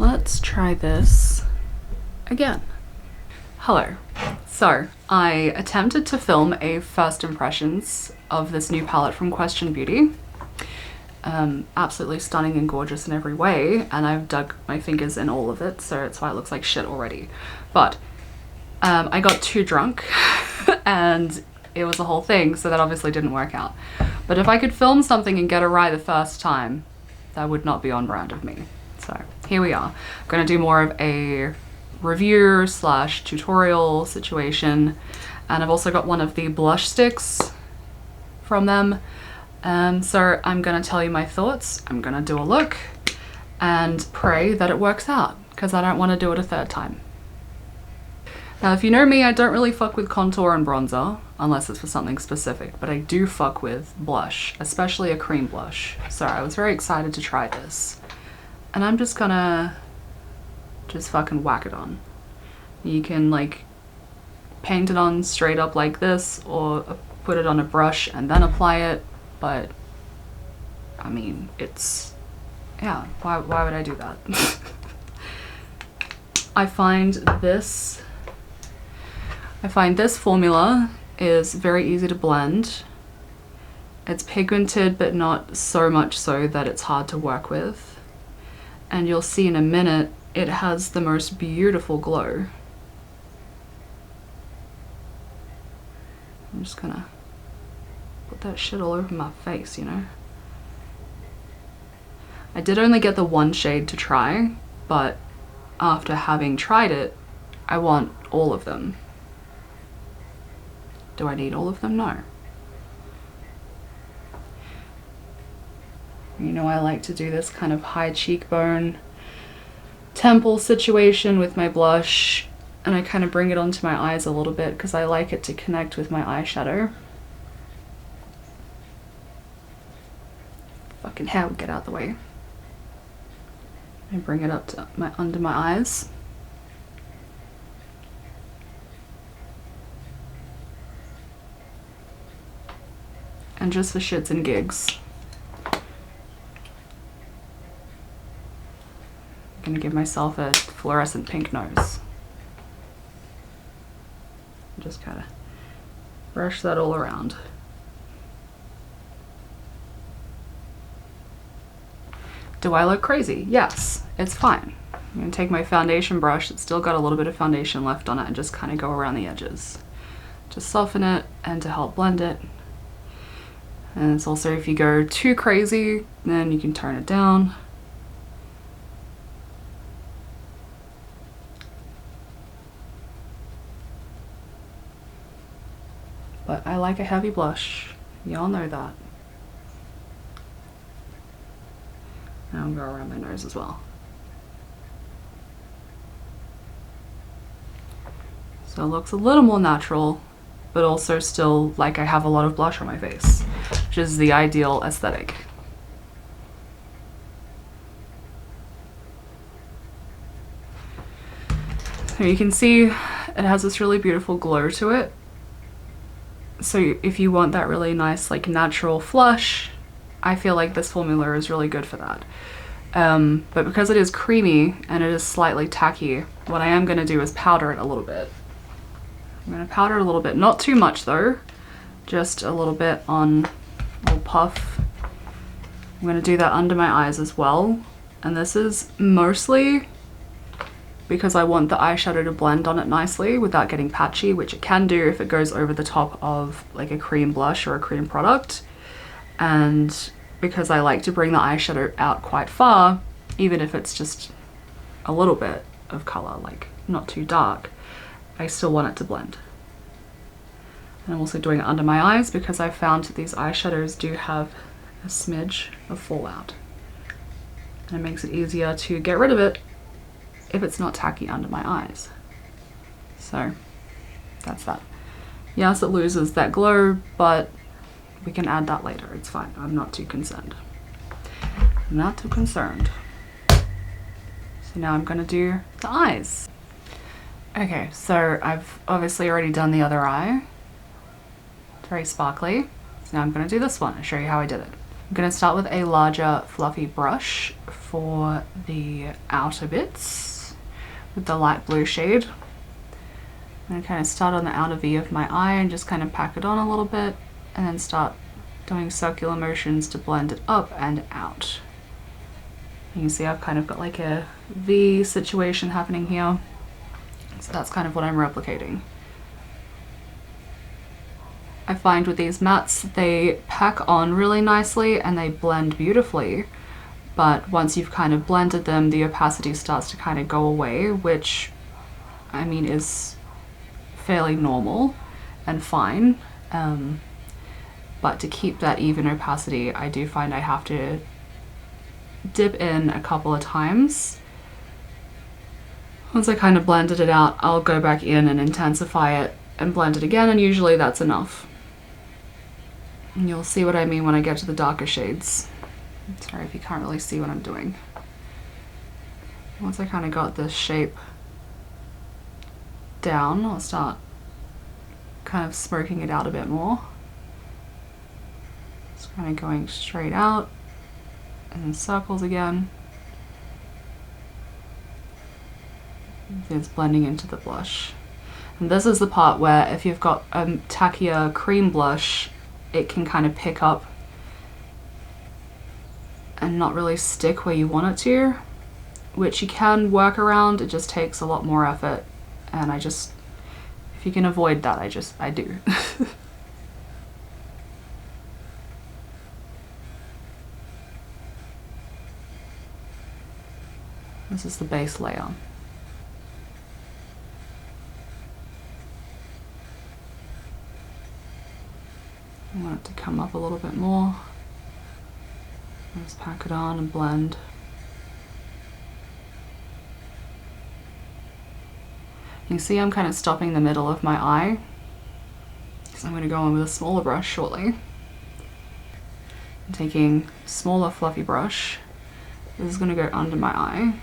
let's try this again. Hello. So I attempted to film a first impressions of this new palette from Question Beauty. Absolutely stunning and gorgeous in every way, and I've dug my fingers in all of it, so that's why it looks like shit already. But I got too drunk and it was a whole thing, so that obviously didn't work out. But if I could film something and get it right the first time, that would not be on brand of me. So here we are. I'm gonna do more of a review slash tutorial situation, and I've also got one of the blush sticks from them. So I'm gonna tell you my thoughts, I'm gonna do a look, and pray that it works out, because I don't want to do it a third time. Now, if you know me, I don't really fuck with contour and bronzer, unless it's for something specific, but I do fuck with blush, especially a cream blush. So I was very excited to try this. And I'm just gonna fucking whack it on. You can like paint it on straight up like this, or put it on a brush and then apply it. But I mean, it's, yeah, why would I do that? I find this formula is very easy to blend. It's pigmented, but not so much so that it's hard to work with. And you'll see in a minute, it has the most beautiful glow. I'm just gonna put that shit all over my face, you know? I did only get the one shade to try, but after having tried it, I want all of them. Do I need all of them? No. You know, I like to do this kind of high cheekbone temple situation with my blush, and I kind of bring it onto my eyes a little bit because I like it to connect with my eyeshadow. Fucking hell, get out the way. And bring it up to under my eyes. And just for shits and gigs, I'm gonna give myself a fluorescent pink nose. Just kind of brush that all around. Do I look crazy? Yes, it's fine. I'm gonna take my foundation brush, it's still got a little bit of foundation left on it, and just kind of go around the edges. Just soften it and to help blend it. And it's also, if you go too crazy, then you can turn it down. But I like a heavy blush. Y'all know that. Now I'll go around my nose as well. So it looks a little more natural, but also still like I have a lot of blush on my face, which is the ideal aesthetic. So you can see it has this really beautiful glow to it. So if you want that really nice, like natural flush, I feel like this formula is really good for that. But because it is creamy and it is slightly tacky, what I am gonna do is powder it a little bit. I'm gonna powder it a little bit, not too much though, just a little bit on a little puff. I'm gonna do that under my eyes as well. And this is mostly because I want the eyeshadow to blend on it nicely without getting patchy, which it can do if it goes over the top of like a cream blush or a cream product. And because I like to bring the eyeshadow out quite far, even if it's just a little bit of color, like not too dark, I still want it to blend. And I'm also doing it under my eyes because I found that these eyeshadows do have a smidge of fallout. And it makes it easier to get rid of it if it's not tacky under my eyes. So that's that. Yes, it loses that glow, but we can add that later. It's fine. I'm not too concerned. I'm not too concerned. So now I'm gonna do the eyes. Okay, so I've obviously already done the other eye. It's very sparkly. So now I'm gonna do this one and show you how I did it. I'm going to start with a larger fluffy brush for the outer bits with the light blue shade. I'm going to kind of start on the outer V of my eye and just kind of pack it on a little bit, and then start doing circular motions to blend it up and out. You can see I've kind of got like a V situation happening here. So that's kind of what I'm replicating. I find with these mats, they pack on really nicely and they blend beautifully. But once you've kind of blended them, the opacity starts to kind of go away, which I mean is fairly normal and fine. But to keep that even opacity, I do find I have to dip in a couple of times. Once I kind of blended it out, I'll go back in and intensify it and blend it again, and usually that's enough. And you'll see what I mean when I get to the darker shades. Sorry if you can't really see what I'm doing. Once I kind of got this shape down, I'll start kind of smoking it out a bit more. Just kind of going straight out and then circles again. It's blending into the blush. And this is the part where if you've got a tackier cream blush, it can kind of pick up and not really stick where you want it to, which you can work around. It just takes a lot more effort, and if you can avoid that, I do. This is the base layer. I want it to come up a little bit more. Just pack it on and blend. You can see I'm kind of stopping the middle of my eye, because I'm going to go in with a smaller brush shortly. I'm taking a smaller fluffy brush. This is going to go under my eye,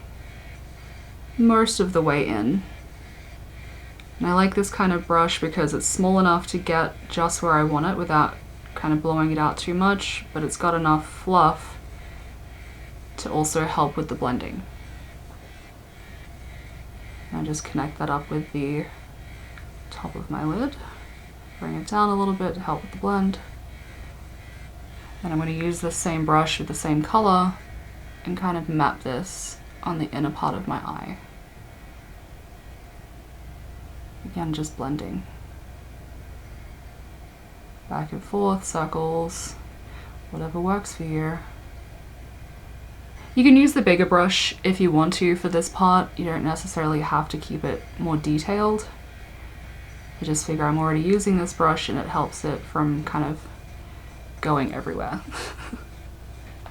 most of the way in. And I like this kind of brush because it's small enough to get just where I want it without kind of blowing it out too much, but it's got enough fluff to also help with the blending. And just connect that up with the top of my lid. Bring it down a little bit to help with the blend. Then I'm going to use the same brush with the same color and kind of map this on the inner part of my eye. Again, just blending. Back and forth, circles, whatever works for you. You can use the bigger brush if you want to for this part. You don't necessarily have to keep it more detailed. I just figure I'm already using this brush and it helps it from kind of going everywhere.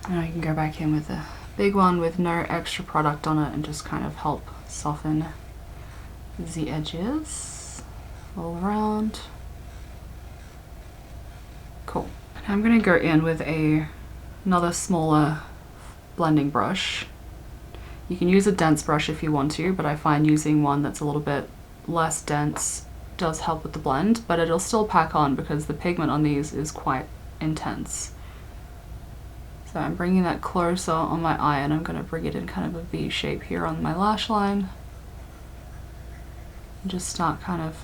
Now you can go back in with a big one with no extra product on it and just kind of help soften the edges all around. Cool. I'm going to go in with another smaller blending brush. You can use a dense brush if you want to, but I find using one that's a little bit less dense does help with the blend, but it'll still pack on because the pigment on these is quite intense. So I'm bringing that closer on my eye, and I'm going to bring it in kind of a V shape here on my lash line. And just start kind of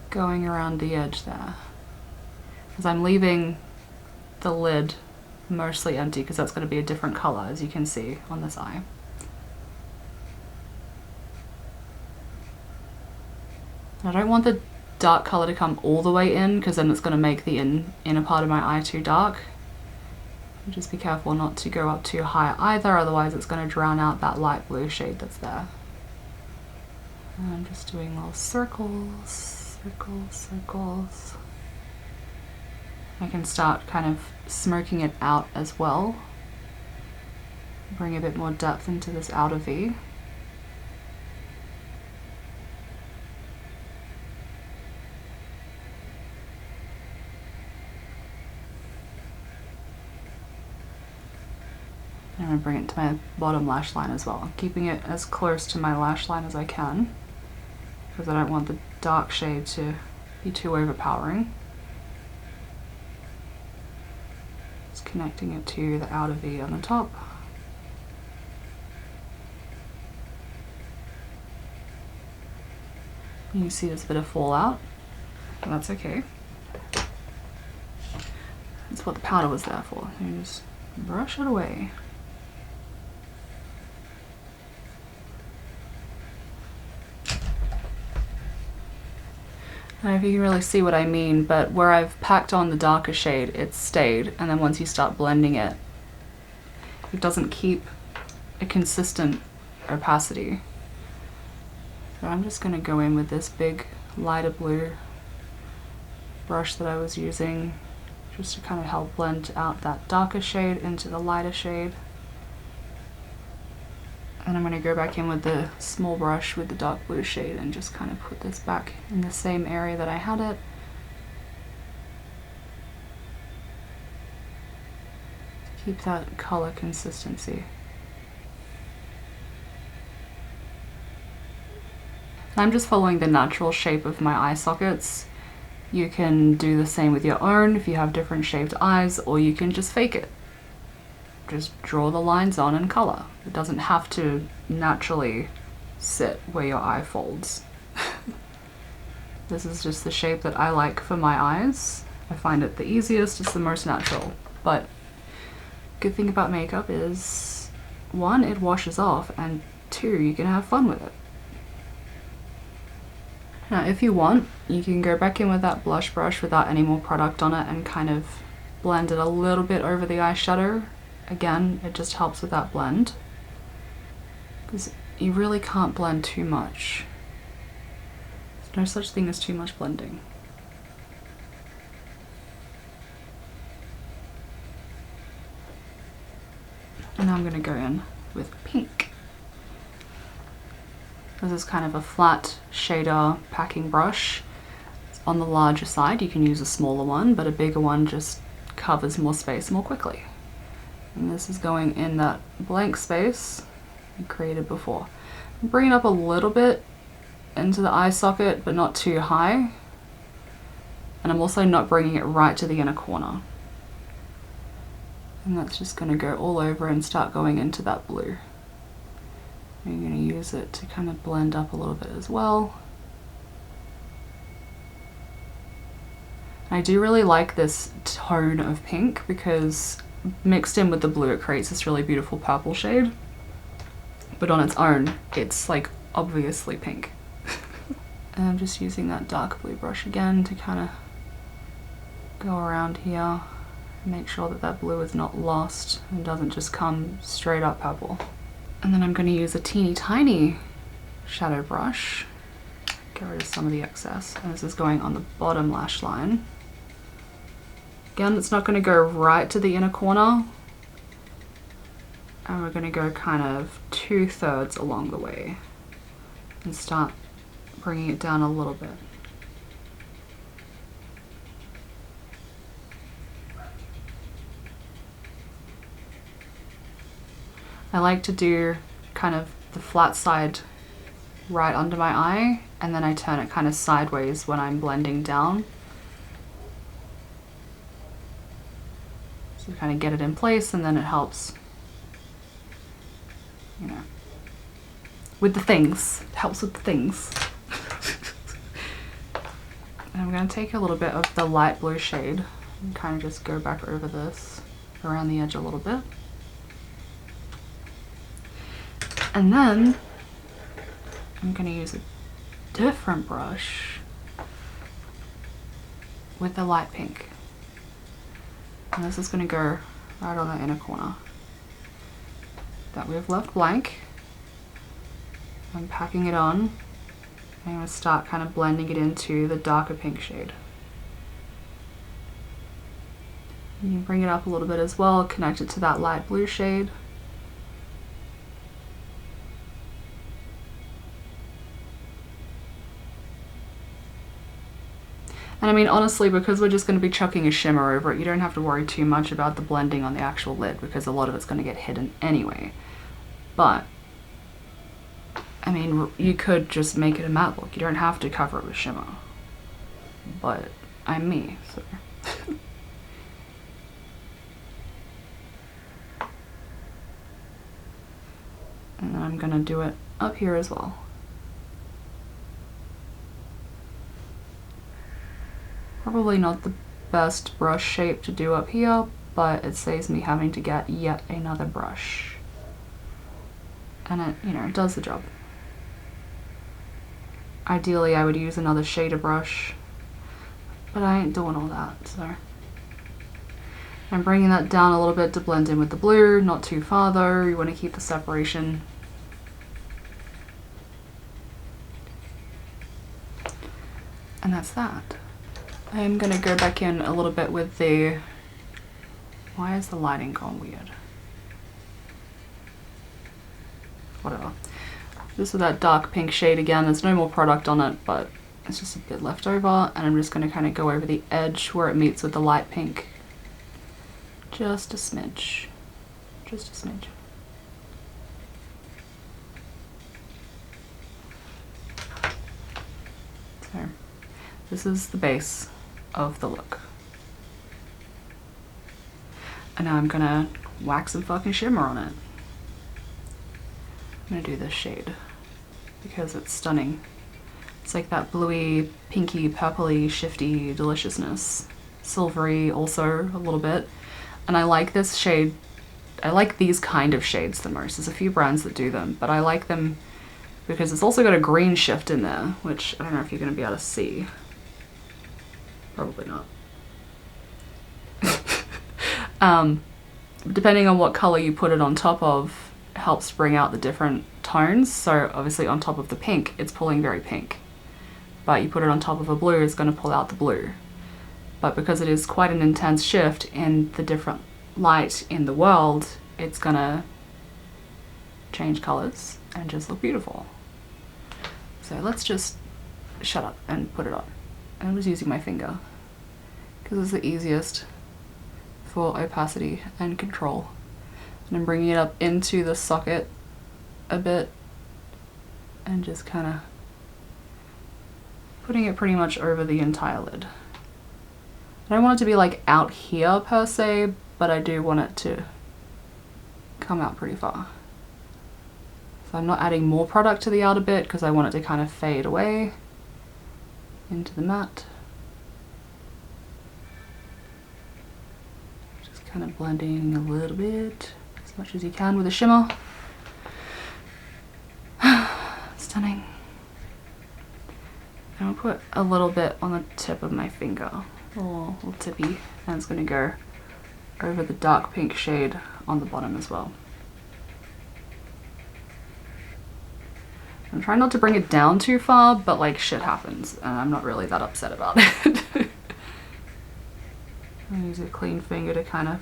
going around the edge there. Because I'm leaving the lid mostly empty because that's going to be a different color, as you can see on this eye. I don't want the dark color to come all the way in because then it's going to make the inner part of my eye too dark. Just be careful not to go up too high either, otherwise it's going to drown out that light blue shade that's there. And I'm just doing little circles, circles, circles. I can start kind of smoking it out as well. Bring a bit more depth into this outer V. I'm going to bring it to my bottom lash line as well, keeping it as close to my lash line as I can, because I don't want the dark shade to be too overpowering. connecting it to the outer V on the top. You can see there's a bit of fallout, but that's okay. That's what the powder was there for. You just brush it away. I don't know if you can really see what I mean, but where I've packed on the darker shade, it's stayed, and then once you start blending it, it doesn't keep a consistent opacity. So I'm just going to go in with this big lighter blue brush that I was using, just to kind of help blend out that darker shade into the lighter shade. And I'm going to go back in with the small brush with the dark blue shade and just kind of put this back in the same area that I had it. Keep that color consistency. I'm just following the natural shape of my eye sockets. You can do the same with your own if you have different shaped eyes, or you can just fake it. Just draw the lines on and color. It doesn't have to naturally sit where your eye folds. This is just the shape that I like for my eyes. I find it the easiest, it's the most natural. But good thing about makeup is, one, it washes off, and two, you can have fun with it. Now if you want, you can go back in with that blush brush without any more product on it and kind of blend it a little bit over the eyeshadow. Again, it just helps with that blend, because you really can't blend too much. There's no such thing as too much blending. And now I'm going to go in with pink. This is kind of a flat shader packing brush. It's on the larger side. You can use a smaller one, but a bigger one just covers more space more quickly. And this is going in that blank space I created before. Bring it up a little bit into the eye socket, but not too high. And I'm also not bringing it right to the inner corner. And that's just going to go all over and start going into that blue. And you're going to use it to kind of blend up a little bit as well. I do really like this tone of pink because mixed in with the blue it creates this really beautiful purple shade, but on its own it's like obviously pink. And I'm just using that dark blue brush again to kind of go around here and make sure that that blue is not lost and doesn't just come straight up purple. And then I'm going to use a teeny tiny shadow brush, get rid of some of the excess, and this is going on the bottom lash line. Again, it's not going to go right to the inner corner, and we're going to go kind of 2/3 along the way and start bringing it down a little bit. I like to do kind of the flat side right under my eye, and then I turn it kind of sideways when I'm blending down. So kind of get it in place, and then it helps, you know, with the things. It helps with the things. And I'm going to take a little bit of the light blue shade and kind of just go back over this around the edge a little bit. And then I'm going to use a different brush with the light pink. And this is going to go right on the inner corner that we've left blank. I'm packing it on. I'm going to start kind of blending it into the darker pink shade. You can bring it up a little bit as well, connect it to that light blue shade. And I mean, honestly, because we're just going to be chucking a shimmer over it, you don't have to worry too much about the blending on the actual lid, because a lot of it's going to get hidden anyway. But, I mean, you could just make it a matte look. You don't have to cover it with shimmer. But I'm me, so. And then I'm going to do it up here as well. Probably not the best brush shape to do up here, but it saves me having to get yet another brush. And it, you know, it does the job. Ideally, I would use another shader brush, but I ain't doing all that, so. I'm bringing that down a little bit to blend in with the blue, not too far though, you want to keep the separation. And that's that. I'm going to go back in a little bit with the, why is the lighting gone weird? Whatever. This is that dark pink shade again, there's no more product on it, but it's just a bit left over, and I'm just going to kind of go over the edge where it meets with the light pink. Just a smidge. Just a smidge. So, this is the base of the look. And now I'm gonna wax some fucking shimmer on it. I'm gonna do this shade because it's stunning. It's like that bluey, pinky, purpley, shifty deliciousness. Silvery also a little bit. And I like this shade, I like these kind of shades the most. There's a few brands that do them, but I like them because it's also got a green shift in there, which I don't know if you're going to be able to see. Probably not. Depending on what color you put it on top of, it helps bring out the different tones. So obviously on top of the pink, it's pulling very pink. But you put it on top of a blue, it's going to pull out the blue. But because it is quite an intense shift in the different light in the world, it's gonna change colors and just look beautiful. So let's just shut up and put it on. I was using my finger because it's the easiest for opacity and control. And I'm bringing it up into the socket a bit and just kind of putting it pretty much over the entire lid. I don't want it to be like out here per se, but I do want it to come out pretty far. So I'm not adding more product to the outer bit because I want it to kind of fade away into the matte. Just kind of blending a little bit, as much as you can with a shimmer. Stunning. And I'll put a little bit on the tip of my finger. A little tippy, and it's going to go over the dark pink shade on the bottom as well. I'm trying not to bring it down too far, but like shit happens and I'm not really that upset about it. I'll use a clean finger to kind of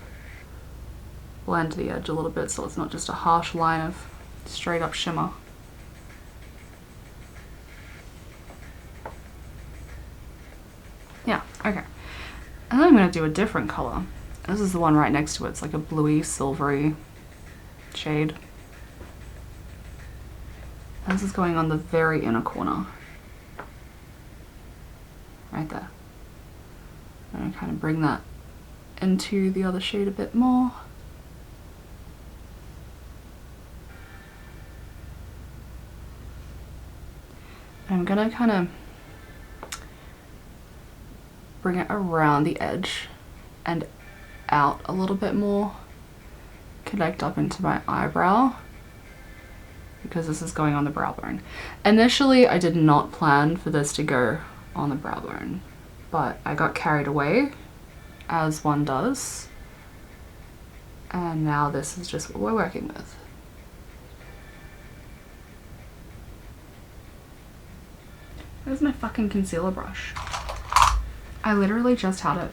blend the edge a little bit so it's not just a harsh line of straight up shimmer. Yeah, okay. And then I'm going to do a different color. This is the one right next to it. It's like a bluey, silvery shade. And this is going on the very inner corner. Right there. I'm going to kind of bring that into the other shade a bit more. And I'm going to kind of bring it around the edge and out a little bit more, connect up into my eyebrow because this is going on the brow bone. Initially I did not plan for this to go on the brow bone, but I got carried away, as one does, and now this is just what we're working with. Where's my fucking concealer brush? I literally just had it.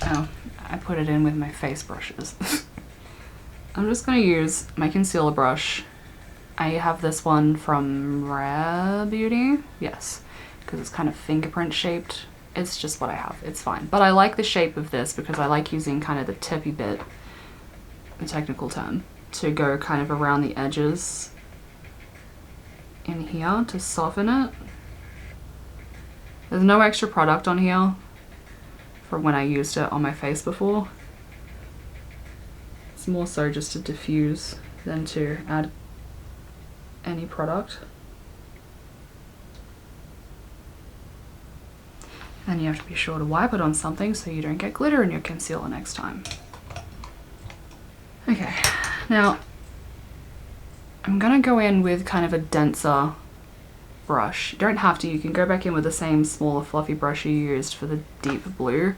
Oh, I put it in with my face brushes. I'm just gonna use my concealer brush. I have this one from Rare Beauty. Yes, because it's kind of fingerprint shaped. It's just what I have. It's fine. But I like the shape of this because I like using kind of the tippy bit, the technical term, to go kind of around the edges in here to soften it. There's no extra product on here from when I used it on my face before. It's more so just to diffuse than to add any product. And you have to be sure to wipe it on something so you don't get glitter in your concealer next time. Okay, now I'm gonna go in with kind of a denser brush. You don't have to, you can go back in with the same smaller fluffy brush you used for the deep blue,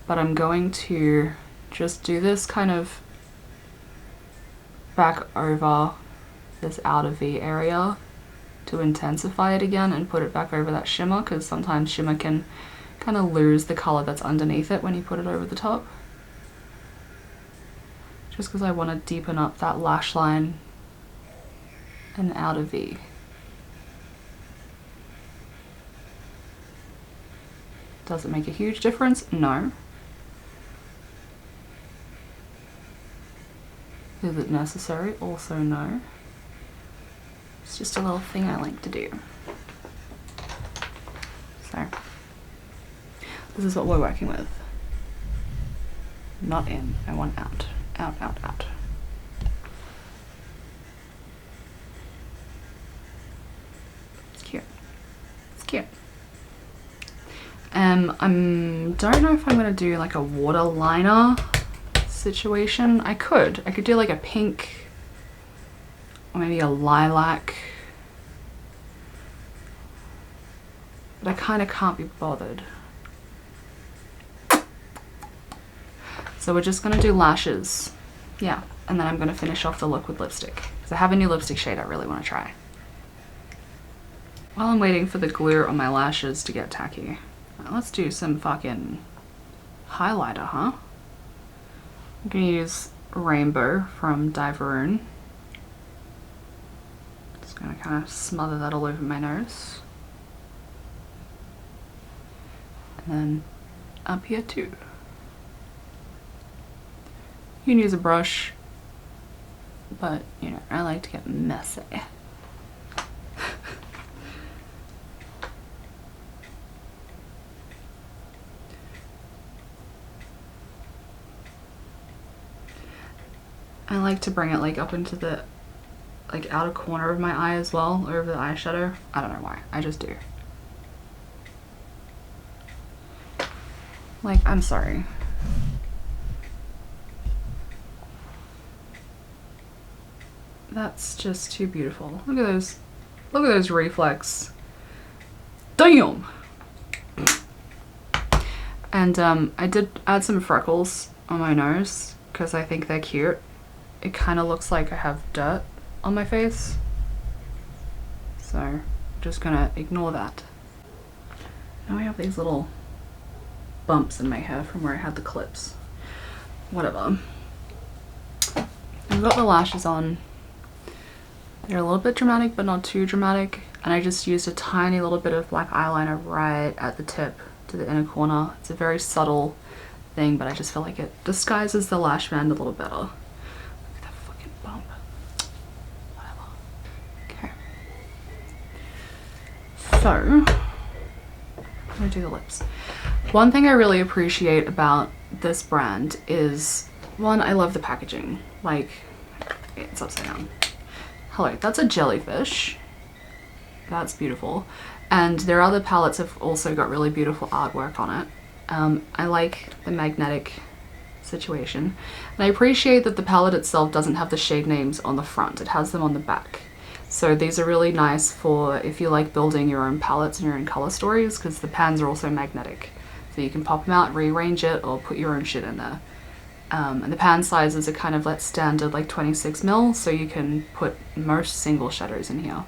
but I'm going to just do this kind of back over this outer V area to intensify it again and put it back over that shimmer, because sometimes shimmer can kind of lose the color that's underneath it when you put it over the top. Just because I want to deepen up that lash line and outer V. Does it make a huge difference? No. Is it necessary? Also no. It's just a little thing I like to do. So, this is what we're working with. Not in, I want out. Out, out, out. It's cute. It's cute. I don't know if I'm gonna do like a water liner situation. I could do like a pink or maybe a lilac, but I kind of can't be bothered. So we're just gonna do lashes, yeah, and then I'm gonna finish off the look with lipstick because I have a new lipstick shade I really want to try. While I'm waiting for the glue on my lashes to get tacky, let's do some fucking highlighter, huh? I'm gonna use Rainbow from Dieverune. Just gonna kind of smother that all over my nose. And then up here too. You can use a brush, but you know, I like to get messy. I like to bring it like up into the like outer corner of my eye as well, over the eyeshadow. I don't know why, I just do. Like, I'm sorry. That's just too beautiful. Look at those reflex. Damn! And I did add some freckles on my nose because I think they're cute. It kind of looks like I have dirt on my face. So I'm just gonna ignore that. Now I have these little bumps in my hair from where I had the clips. Whatever. I've got the lashes on. They're a little bit dramatic, but not too dramatic. And I just used a tiny little bit of black eyeliner right at the tip to the inner corner. It's a very subtle thing, but I just feel like it disguises the lash band a little better. Look at that fucking bump. Whatever. Okay. So, I'm gonna do the lips. One thing I really appreciate about this brand is, one, I love the packaging. Like, it's upside down. Hello, that's a jellyfish. That's beautiful. And their other palettes have also got really beautiful artwork on it. I like the magnetic situation. And I appreciate that the palette itself doesn't have the shade names on the front. It has them on the back. So these are really nice for if you like building your own palettes and your own color stories, because the pans are also magnetic. So you can pop them out, rearrange it, or put your own shit in there. And the pan sizes are kind of like standard, like 26 mil, so you can put most single shadows in here.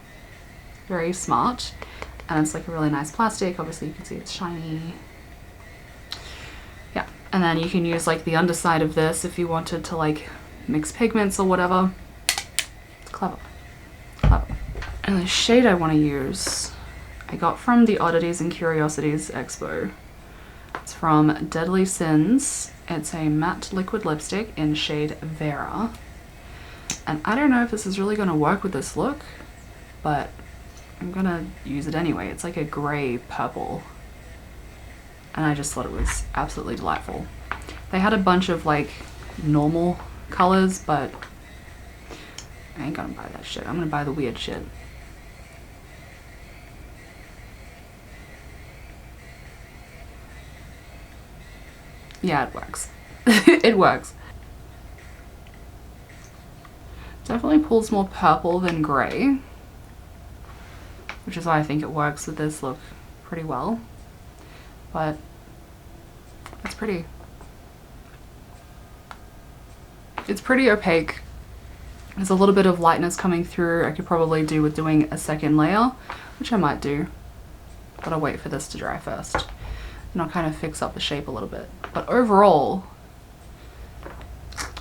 Very smart. And it's like a really nice plastic. Obviously you can see it's shiny. Yeah, and then you can use like the underside of this if you wanted to like mix pigments or whatever. It's clever. Clever. And the shade I want to use, I got from the Oddities and Curiosities Expo. It's from Deadly Sins. It's a matte liquid lipstick in shade Vera. And I don't know if this is really going to work with this look, but I'm going to use it anyway. It's like a grey purple. And I just thought it was absolutely delightful. They had a bunch of like normal colors, but I ain't gonna buy that shit. I'm gonna buy the weird shit. Yeah, it works. It works. Definitely pulls more purple than grey, which is why I think it works with this look pretty well. But it's pretty. It's pretty opaque. There's a little bit of lightness coming through. I could probably do with doing a second layer, which I might do, but I'll wait for this to dry first. And I'll kind of fix up the shape a little bit. But overall,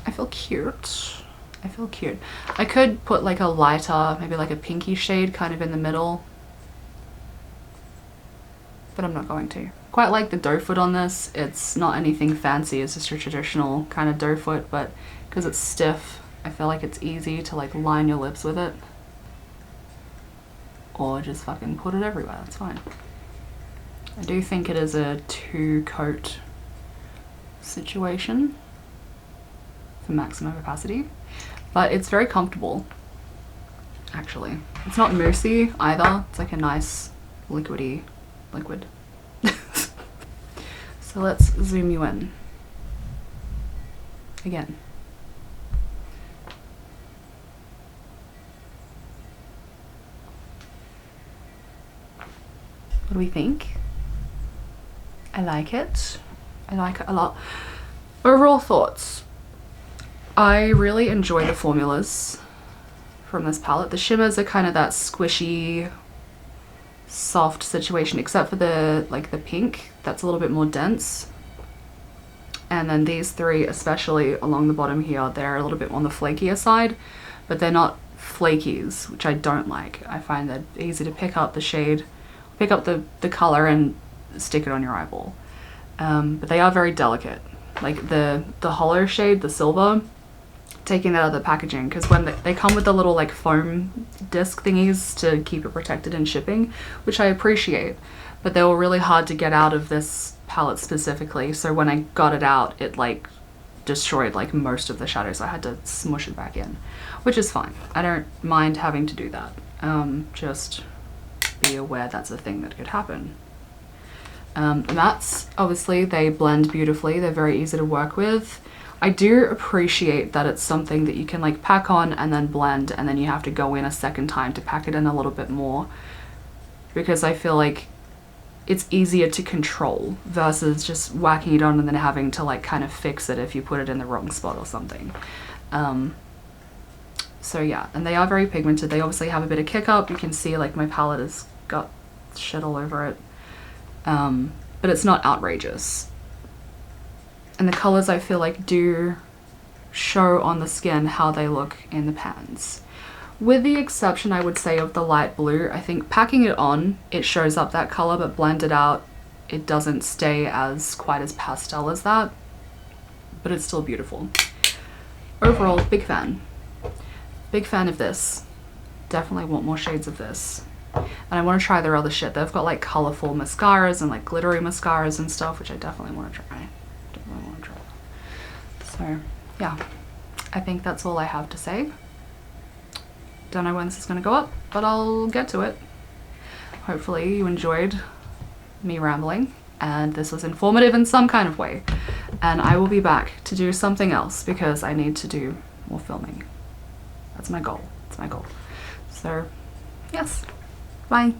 I feel cute. I feel cute. I could put like a lighter, maybe like a pinky shade kind of in the middle, but I'm not going to. Quite like the doe foot on this. It's not anything fancy, it's just a traditional kind of doe foot, but because it's stiff, I feel like it's easy to like line your lips with it. Or just fucking put it everywhere, that's fine. I do think it is a 2-coat situation for maximum opacity, but it's very comfortable, actually. It's not moussey either, it's like a nice liquidy liquid. So let's zoom you in again. What do we think? I like it. I like it a lot. Overall thoughts. I really enjoy the formulas from this palette. The shimmers are kind of that squishy, soft situation, except for the pink, that's a little bit more dense. And then these three, especially along the bottom here, they're a little bit on the flakier side, but they're not flakies, which I don't like. I find that easy to pick up the shade, pick up the color and stick it on your eyeball. But they are very delicate. Like the hollow shade, the silver, taking that out of the packaging, because when they come with the little like foam disc thingies to keep it protected in shipping, which I appreciate, but they were really hard to get out of this palette specifically, so when I got it out, it like destroyed like most of the shadow, so I had to smush it back in, which is fine. I don't mind having to do that. Just be aware that's a thing that could happen. Mattes, obviously, they blend beautifully. They're very easy to work with. I do appreciate that it's something that you can like pack on and then blend, and then you have to go in a second time to pack it in a little bit more, because I feel like it's easier to control versus just whacking it on and then having to like kind of fix it if you put it in the wrong spot or something. So yeah, and they are very pigmented. They obviously have a bit of kick up. You can see like my palette has got shit all over it. But it's not outrageous. And the colors I feel like do show on the skin how they look in the pans. With the exception, I would say, of the light blue. I think packing it on, it shows up that color, but blended out, it doesn't stay as quite as pastel as that. But it's still beautiful. Overall, big fan. Big fan of this. Definitely want more shades of this. And I want to try their other shit. They've got like colorful mascaras and like glittery mascaras and stuff, which I definitely want to try. So yeah, I think that's all I have to say. Don't know when this is going to go up, but I'll get to it. Hopefully you enjoyed me rambling and this was informative in some kind of way. And I will be back to do something else because I need to do more filming. That's my goal. It's my goal. So yes, bye.